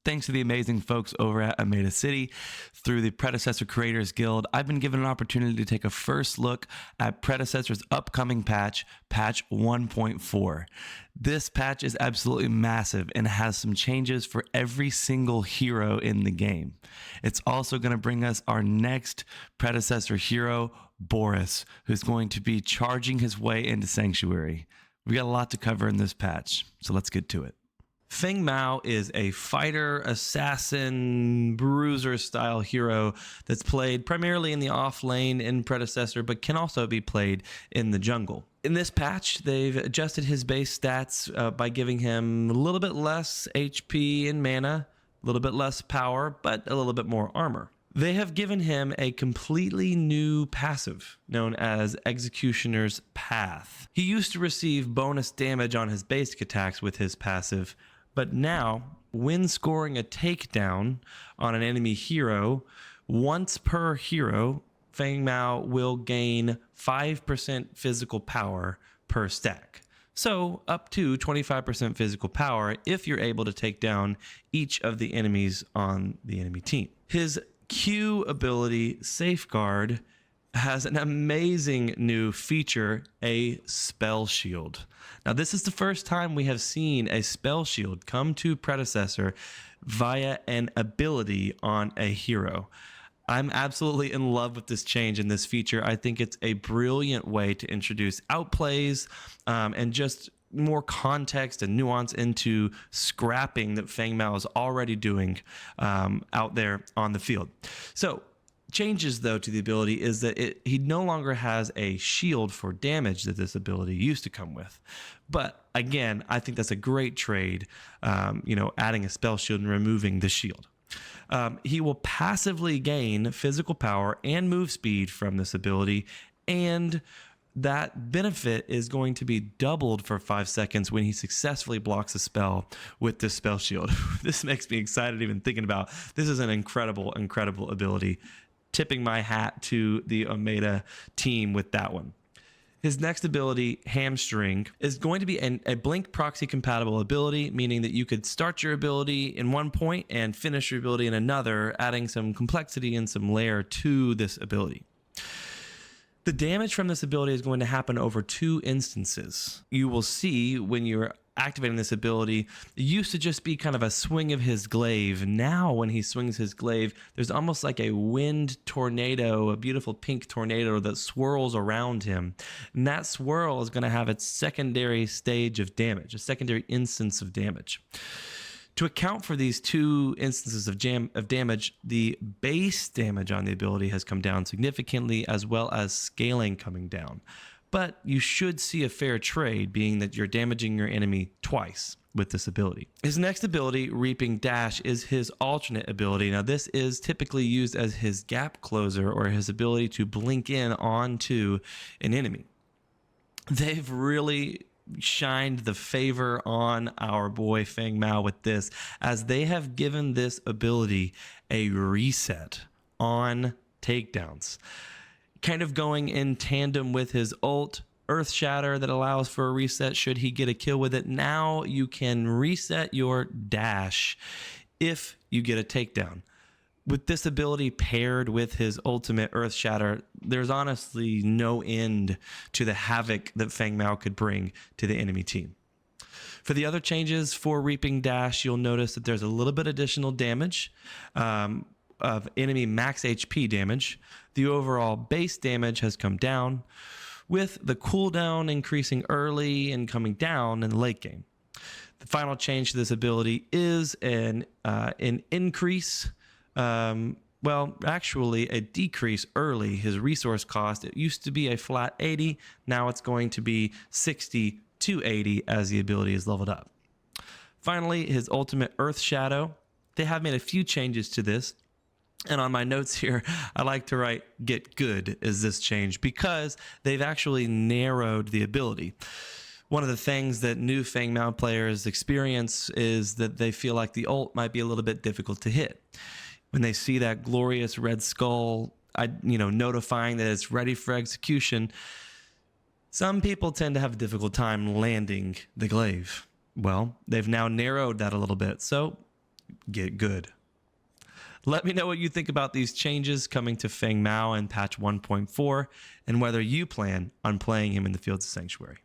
Thanks to the amazing folks over at Ameda City through the Predecessor Creators Guild, I've been given an opportunity to take a first look at Predecessor's upcoming patch, patch 1.4. This patch is absolutely massive and has some changes for every single hero in the game. It's also going to bring us our next Predecessor hero, Boris, who's going to be charging his way into Sanctuary. We got a lot to cover in this patch, so let's get to it. Feng Mao is a fighter, assassin, bruiser style hero that's played primarily in the off lane in Predecessor, but can also be played in the jungle. In this patch, they've adjusted his base stats by giving him a little bit less HP and mana, a little bit less power, but a little bit more armor. They have given him a completely new passive known as Executioner's Path. He used to receive bonus damage on his basic attacks with his passive, but now, when scoring a takedown on an enemy hero, once per hero, Feng Mao will gain 5% physical power per stack. So up to 25% physical power if you're able to take down each of the enemies on the enemy team. His Q ability, Safeguard, has an amazing new feature, a spell shield. Now, this is the first time we have seen a spell shield come to Predecessor via an ability on a hero. I'm absolutely in love with this change and this feature. I think it's a brilliant way to introduce outplays and just more context and nuance into scrapping that Feng Mao is already doing out there on the field. So, changes though to the ability is that he no longer has a shield for damage that this ability used to come with. But again, I think that's a great trade, adding a spell shield and removing the shield. He will passively gain physical power and move speed from this ability, and that benefit is going to be doubled for 5 seconds when he successfully blocks a spell with this spell shield. This makes me excited even thinking about. This is an incredible, incredible ability. Tipping my hat to the Omeda team with that one. His next ability, Hamstring, is going to be a blink proxy compatible ability, meaning that you could start your ability in one point and finish your ability in another, adding some complexity and some layer to this ability. The damage from this ability is going to happen over 2 instances. You will see when you're activating this ability, it used to just be kind of a swing of his glaive. Now when he swings his glaive, there's almost like a wind tornado, a beautiful pink tornado that swirls around him. And that swirl is going to have its secondary stage of damage, a secondary instance of damage. To account for these 2 instances of damage, the base damage on the ability has come down significantly, as well as scaling coming down. But you should see a fair trade, being that you're damaging your enemy twice with this ability. His next ability, Reaping Dash, is his alternate ability. Now, this is typically used as his gap closer or his ability to blink in onto an enemy. They've really shined the favor on our boy Feng Mao with this, as they have given this ability a reset on takedowns, kind of going in tandem with his ult, Earth Shatter, that allows for a reset should he get a kill with it. Now you can reset your dash if you get a takedown. With this ability paired with his ultimate Earth Shatter, there's honestly no end to the havoc that Feng Mao could bring to the enemy team. For the other changes for Reaping Dash, you'll notice that there's a little bit additional damage of enemy max HP damage. The overall base damage has come down, with the cooldown increasing early and coming down in the late game. The final change to this ability is an increase, actually a decrease early. His resource cost, it used to be a flat 80, now it's going to be 60 to 80 as the ability is leveled up. Finally, his ultimate Earth Shadow. They have made a few changes to this. And on my notes here, I like to write "get good" is this change, because they've actually narrowed the ability. One of the things that new Feng Mao players experience is that they feel like the ult might be a little bit difficult to hit. When they see that glorious red skull, notifying that it's ready for execution, some people tend to have a difficult time landing the glaive. Well, they've now narrowed that a little bit. So get good. Let me know what you think about these changes coming to Feng Mao in patch 1.4 and whether you plan on playing him in the Fields of Sanctuary.